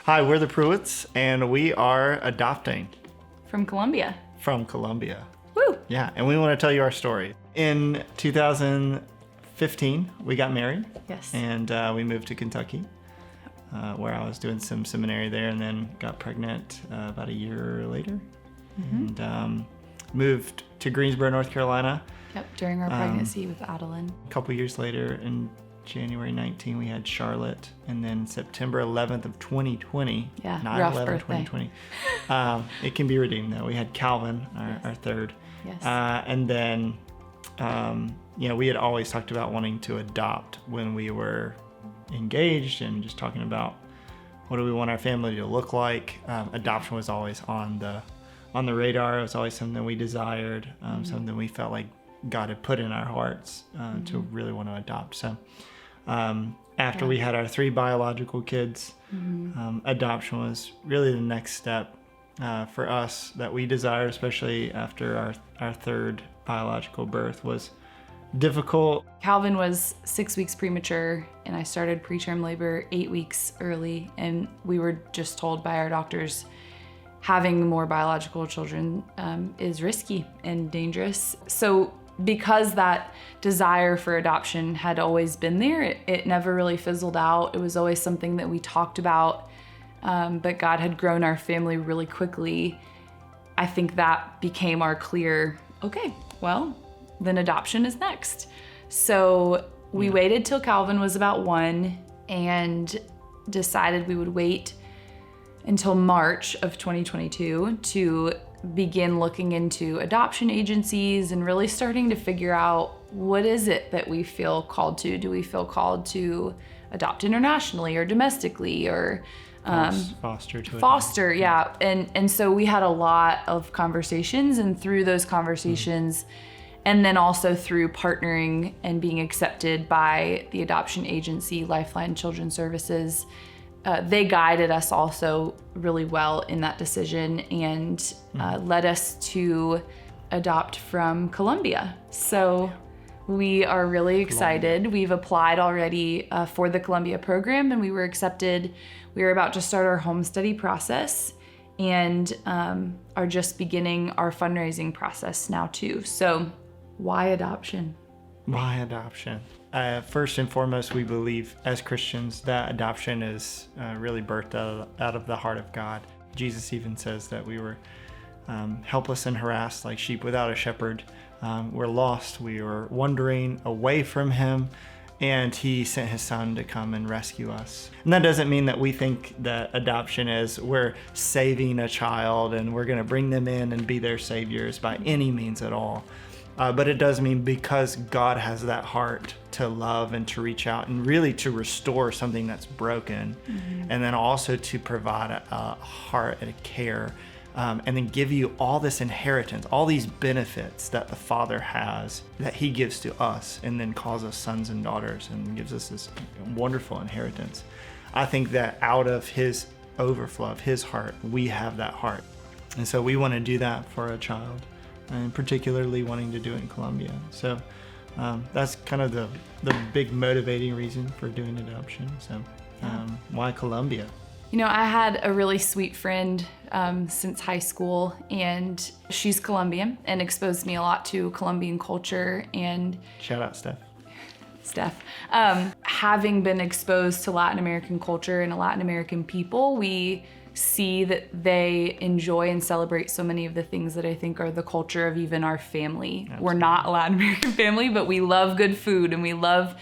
Hi, we're the Pruitts, and we are adopting From Colombia. from Colombia. Woo! Yeah, and we want to tell you our story. In 2015, we got married. Yes. And we moved to Kentucky, where I was doing some seminary there, and then got pregnant about a year later. Mm-hmm. And moved to Greensboro, North Carolina. Yep, during our pregnancy with Adeline. A couple years later, in January 19, we had Charlotte, and then September 11th of 2020, Yeah, 9/11, rough birthday. 2020. It can be redeemed though. We had Calvin, our third. Yes. And then, we had always talked about wanting to adopt when we were engaged and just talking about what do we want our family to look like. Adoption was always on the radar. It was always something we desired, something we felt like God had put in our hearts to really want to adopt. So after we had our 3 biological kids, adoption was really the next step for us that we desired, especially after our third biological birth was difficult. Calvin was 6 weeks premature, and I started preterm labor 8 weeks early, and we were just told by our doctors having more biological children is risky and dangerous. So because that desire for adoption had always been there, it never really fizzled out. It was always something that we talked about, but God had grown our family really quickly. I think that became our clear, okay, well, then adoption is next. So we waited till Calvin was about 1 and decided we would wait until March of 2022 to begin looking into adoption agencies and really starting to figure out what is it that we feel called to. Do we feel called to adopt internationally or domestically or foster? Yeah. And so we had a lot of conversations, and through those conversations, and then also through partnering and being accepted by the adoption agency, Lifeline Children's Services, they guided us also really well in that decision and led us to adopt from Colombia. So we are really excited. We've applied already for the Colombia program, and we were accepted. We are about to start our home study process and are just beginning our fundraising process now too. So why adoption? Why adoption? First and foremost, we believe as Christians that adoption is really birthed out of the heart of God. Jesus even says that we were helpless and harassed like sheep without a shepherd. We're lost. We were wandering away from him, and he sent his son to come and rescue us. And that doesn't mean that we think that adoption is we're saving a child and we're going to bring them in and be their saviors by any means at all. But it does mean because God has that heart to love and to reach out and really to restore something that's broken, and then also to provide a heart and a care, and then give you all this inheritance, all these benefits that the Father has that he gives to us, and then calls us sons and daughters and gives us this wonderful inheritance. I think that out of his overflow of his heart, we have that heart. And so we want to do that for a child, and particularly wanting to do it in Colombia. So that's kind of the big motivating reason for doing adoption. So why Colombia? You know, I had a really sweet friend since high school, and she's Colombian and exposed me a lot to Colombian culture. And Shout out Steph. Having been exposed to Latin American culture and Latin American people, we see that they enjoy and celebrate so many of the things that I think are the culture of even our family. Absolutely. We're not a Latin American family, but we love good food, and we love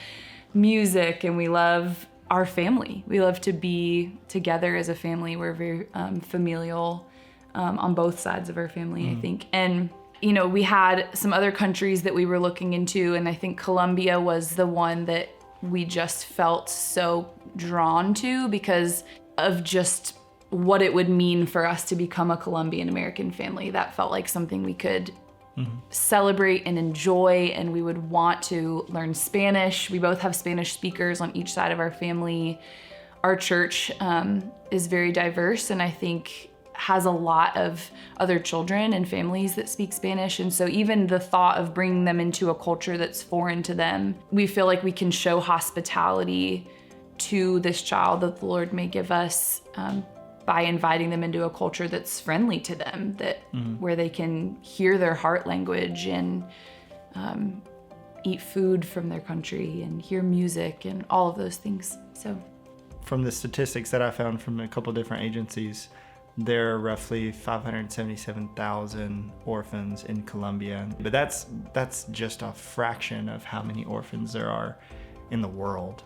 music, and we love our family. We love to be together as a family. We're very familial on both sides of our family, I think. And we had some other countries that we were looking into, and I think Colombia was the one that we just felt so drawn to because of just what it would mean for us to become a Colombian American family. That felt like something we could celebrate and enjoy, and we would want to learn Spanish. We both have Spanish speakers on each side of our family. Our church is very diverse, and I think has a lot of other children and families that speak Spanish. And so even the thought of bringing them into a culture that's foreign to them, we feel like we can show hospitality to this child that the Lord may give us by inviting them into a culture that's friendly to them, that where they can hear their heart language and eat food from their country and hear music and all of those things. So, from the statistics that I found from a couple different agencies, there are roughly 577,000 orphans in Colombia, but that's just a fraction of how many orphans there are in the world.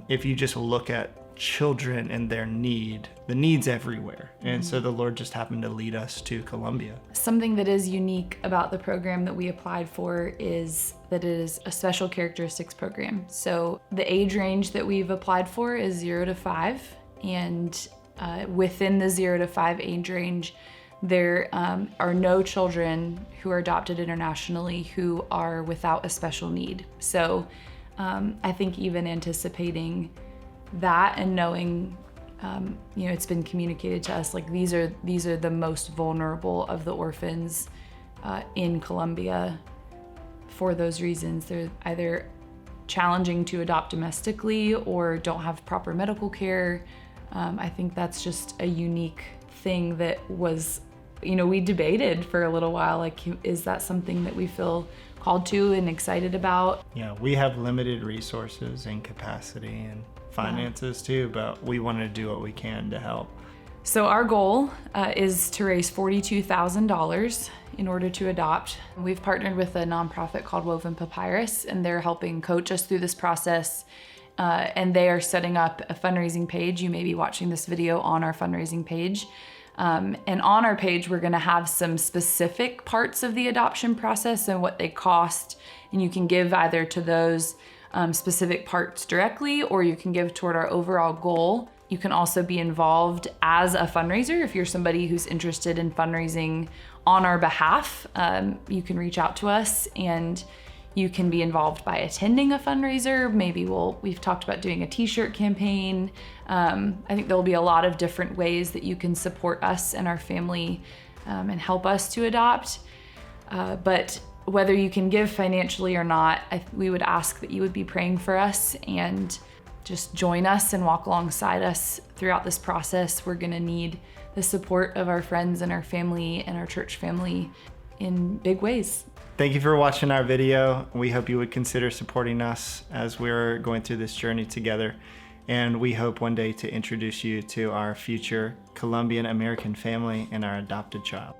If you just look at children and their need, the need's everywhere. And so the Lord just happened to lead us to Colombia. Something that is unique about the program that we applied for is that it is a special characteristics program. So the age range that we've applied for is 0 to 5, and within the 0 to 5 age range, there are no children who are adopted internationally who are without a special need. So I think even anticipating that and knowing, it's been communicated to us, like these are the most vulnerable of the orphans in Colombia. For those reasons, they're either challenging to adopt domestically or don't have proper medical care. I think that's just a unique thing that was, we debated for a little while, like, is that something that we feel called to and excited about? Yeah, we have limited resources and capacity and finances too, but we want to do what we can to help. So our goal is to raise $42,000 in order to adopt. We've partnered with a nonprofit called Woven Papyrus, and they're helping coach us through this process. And they are setting up a fundraising page. You may be watching this video on our fundraising page. And on our page, we're gonna have some specific parts of the adoption process and what they cost. And you can give either to those specific parts directly, or you can give toward our overall goal. You can also be involved as a fundraiser. If you're somebody who's interested in fundraising on our behalf, you can reach out to us, and you can be involved by attending a fundraiser. Maybe we've talked about doing a t-shirt campaign. I think there'll be a lot of different ways that you can support us and our family and help us to adopt. But whether you can give financially or not, we would ask that you would be praying for us and just join us and walk alongside us throughout this process. We're gonna need the support of our friends and our family and our church family in big ways. Thank you for watching our video. We hope you would consider supporting us as we're going through this journey together. And we hope one day to introduce you to our future Colombian American family and our adopted child.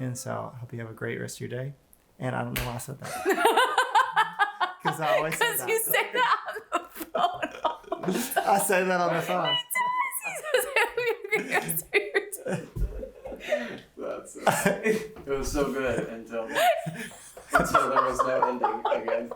And so I hope you have a great rest of your day. And I don't know why I said that. Because I always say that. Because you say that on the phone. I say that on the phone. It was so good until there was no ending again.